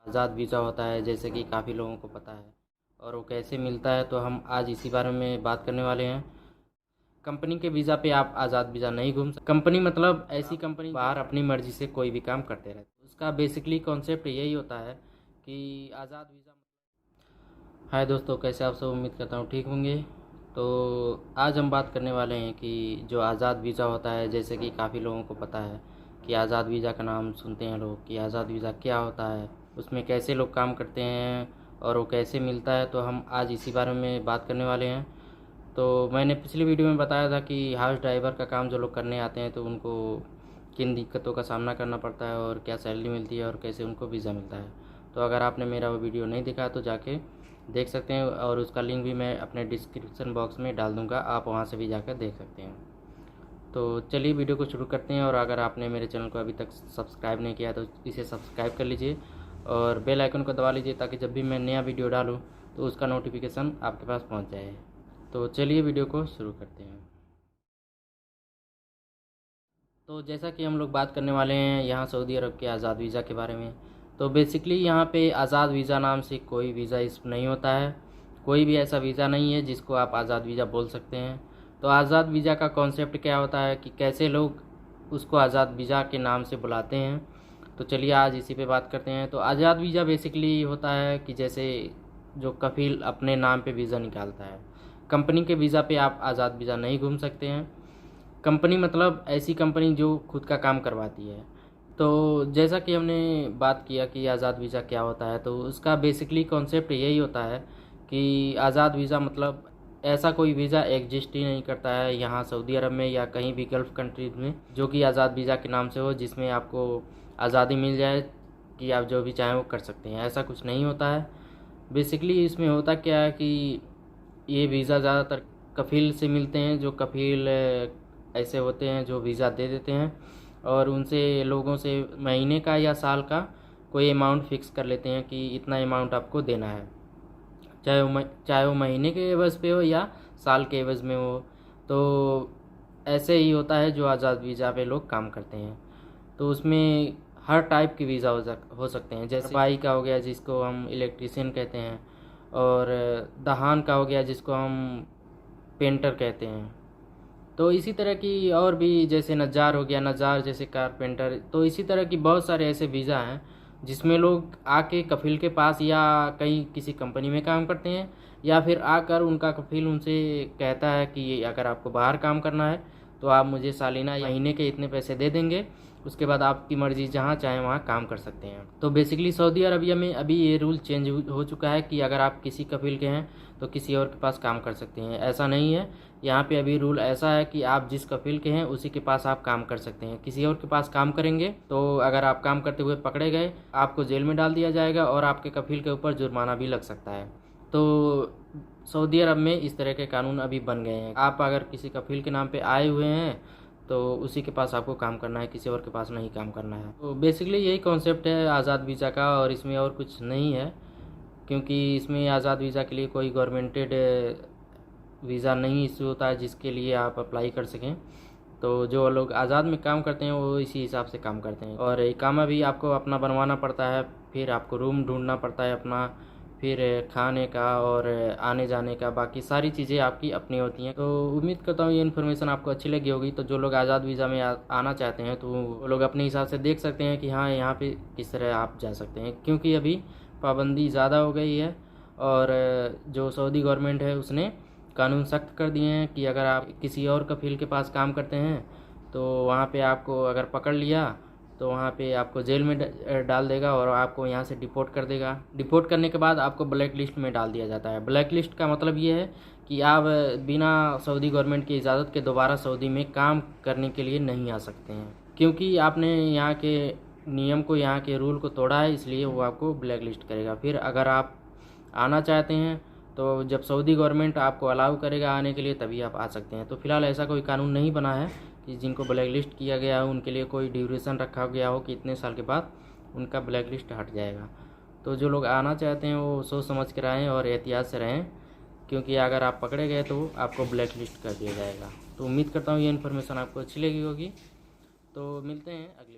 आज़ाद visa होता है, जैसे कि काफ़ी लोगों को पता है, और वो कैसे मिलता है तो हम आज इसी बारे में बात करने वाले हैं। कंपनी के वीज़ा पे आप आज़ाद वीज़ा नहीं घूम सकते। कंपनी मतलब ऐसी कंपनी बाहर अपनी मर्जी से कोई भी काम करते रहते। उसका बेसिकली कॉन्सेप्ट यही होता है कि आज़ाद वीज़ा। हाय दोस्तों, कैसे आप सब? उम्मीद करता हूँ ठीक होंगे। तो आज हम बात करने वाले हैं कि जो आज़ाद वीज़ा होता है, जैसे कि काफ़ी लोगों को पता है कि आज़ाद वीज़ा का नाम सुनते हैं लोग कि आज़ाद वीज़ा क्या होता है, उसमें कैसे लोग काम करते हैं और वो कैसे मिलता है, तो हम आज इसी बारे में बात करने वाले हैं। तो मैंने पिछली वीडियो में बताया था कि हाउस ड्राइवर का काम जो लोग करने आते हैं तो उनको किन दिक्कतों का सामना करना पड़ता है और क्या सैलरी मिलती है और कैसे उनको वीज़ा मिलता है। तो अगर आपने मेरा वो वीडियो नहीं देखा तो जाके देख सकते हैं, और उसका लिंक भी मैं अपने डिस्क्रिप्शन बॉक्स में डाल दूंगा, आप वहां से भी जाकर देख सकते हैं। तो चलिए वीडियो को शुरू करते हैं, और अगर आपने मेरे चैनल को अभी तक सब्सक्राइब नहीं किया तो इसे सब्सक्राइब कर लीजिए और बेल आइकन को दबा लीजिए, ताकि जब भी मैं नया वीडियो डालूँ तो उसका नोटिफिकेशन आपके पास पहुँच जाए। तो चलिए वीडियो को शुरू करते हैं। तो जैसा कि हम लोग बात करने वाले हैं यहाँ सऊदी अरब के आज़ाद वीज़ा के बारे में। तो बेसिकली यहाँ पे आज़ाद वीज़ा नाम से कोई वीज़ा इस नहीं होता है। कोई भी ऐसा वीज़ा नहीं है जिसको आप आज़ाद वीज़ा बोल सकते हैं। तो आज़ाद वीज़ा का कॉन्सेप्ट क्या होता है कि कैसे लोग उसको आज़ाद वीज़ा के नाम से बुलाते हैं, तो चलिए आज इसी पे बात करते हैं। तो आज़ाद वीज़ा बेसिकली होता है कि जैसे जो कफ़ील अपने नाम पे वीज़ा निकालता है। कंपनी के वीज़ा पे आप आज़ाद वीज़ा नहीं घूम सकते हैं। कंपनी मतलब ऐसी कंपनी जो खुद का काम करवाती है। तो जैसा कि हमने बात किया कि आज़ाद वीज़ा क्या होता है, तो उसका बेसिकली कॉन्सेप्ट यही होता है कि आज़ाद वीज़ा मतलब ऐसा कोई वीज़ा एग्जिस्ट ही नहीं करता है यहाँ सऊदी अरब में या कहीं भी गल्फ़ कंट्रीज़ में जो कि आज़ाद वीज़ा के नाम से हो, जिसमें आपको आज़ादी मिल जाए कि आप जो भी चाहें वो कर सकते हैं। ऐसा कुछ नहीं होता है। बेसिकली इसमें होता क्या है कि ये वीज़ा ज़्यादातर कफ़ील से मिलते हैं। जो कफ़ील ऐसे होते हैं जो वीज़ा दे देते हैं, और उनसे लोगों से महीने का या साल का कोई अमाउंट फ़िक्स कर लेते हैं कि इतना अमाउंट आपको देना है, चाहे वो महीने के एवज़ पे हो या साल के एवज़ में हो। तो ऐसे ही होता है जो आज़ाद वीज़ा पे लोग काम करते हैं। तो उसमें हर टाइप के वीज़ा हो सकते हैं, जैसे भाई का हो गया जिसको हम इलेक्ट्रीशियन कहते हैं, और दहान का हो गया जिसको हम पेंटर कहते हैं। तो इसी तरह की और भी, जैसे नज्जार हो गया, नज्जार जैसे कारपेंटर। तो इसी तरह की बहुत सारे ऐसे वीज़ा हैं जिसमें लोग आके कफ़ील के पास या कहीं किसी कंपनी में काम करते हैं, या फिर आकर उनका कफ़ील उनसे कहता है कि अगर आपको बाहर काम करना है तो आप मुझे सालाना या महीने के इतने पैसे दे देंगे, उसके बाद आपकी मर्ज़ी जहाँ चाहें वहाँ काम कर सकते हैं। तो बेसिकली सऊदी अरबिया में अभी ये रूल चेंज हो चुका है कि अगर आप किसी कफ़ील के हैं तो किसी और के पास काम कर सकते हैं। ऐसा नहीं है, यहाँ पे अभी रूल ऐसा है कि आप जिस कफ़ील के हैं उसी के पास आप काम कर सकते हैं। किसी और के पास काम करेंगे तो अगर आप काम करते हुए पकड़े गए, आपको जेल में डाल दिया जाएगा और आपके कफ़ील के ऊपर जुर्माना भी लग सकता है। तो सऊदी अरब में इस तरह के कानून अभी बन गए हैं। आप अगर किसी कफ़ील के नाम पे आए हुए हैं तो उसी के पास आपको काम करना है, किसी और के पास नहीं काम करना है। तो बेसिकली यही कॉन्सेप्ट है आज़ाद वीज़ा का, और इसमें और कुछ नहीं है, क्योंकि इसमें आज़ाद वीज़ा के लिए कोई गवर्नमेंटेड वीज़ा नहीं इशू होता है जिसके लिए आप अप्लाई कर सकें। तो जो लोग आज़ाद में काम करते हैं वो इसी हिसाब से काम करते हैं, और इकामा भी आपको अपना बनवाना पड़ता है, फिर आपको रूम ढूंढना पड़ता है अपना, फिर खाने का और आने जाने का, बाकी सारी चीज़ें आपकी अपनी होती हैं। तो उम्मीद करता हूँ ये इन्फॉर्मेशन आपको अच्छी लगी होगी। तो जो लोग आज़ाद वीज़ा में आना चाहते हैं तो वो लोग अपने हिसाब से देख सकते हैं कि हाँ यहाँ पे किस तरह आप जा सकते हैं, क्योंकि अभी पाबंदी ज़्यादा हो गई है, और जो सऊदी गवर्नमेंट है उसने कानून सख्त कर दिए हैं कि अगर आप किसी और कफ़ील के पास काम करते हैं तो वहाँ पे आपको अगर पकड़ लिया तो वहाँ पे आपको जेल में डाल देगा और आपको यहाँ से डिपोर्ट कर देगा। डिपोर्ट करने के बाद आपको ब्लैक लिस्ट में डाल दिया जाता है। ब्लैक लिस्ट का मतलब ये है कि आप बिना सऊदी गवर्नमेंट की इजाज़त के दोबारा सऊदी में काम करने के लिए नहीं आ सकते हैं, क्योंकि आपने यहाँ के नियम को, यहाँ के रूल को तोड़ा है, इसलिए वो आपको ब्लैक लिस्ट करेगा। फिर अगर आप आना चाहते हैं तो जब सऊदी गवर्नमेंट आपको अलाउ करेगा आने के लिए तभी आप आ सकते हैं। तो फ़िलहाल ऐसा कोई कानून नहीं बना है कि जिनको ब्लैक लिस्ट किया गया हो उनके लिए कोई ड्यूरेशन रखा गया हो कि इतने साल के बाद उनका ब्लैक लिस्ट हट जाएगा। तो जो लोग आना चाहते हैं वो सोच समझ कर आएँ और एहतियात से रहें, क्योंकि अगर आप पकड़े गए तो आपको ब्लैक लिस्ट कर दिया जाएगा। तो उम्मीद करता हूँ ये इन्फॉर्मेशन आपको अच्छी लगी होगी। तो मिलते हैं अगले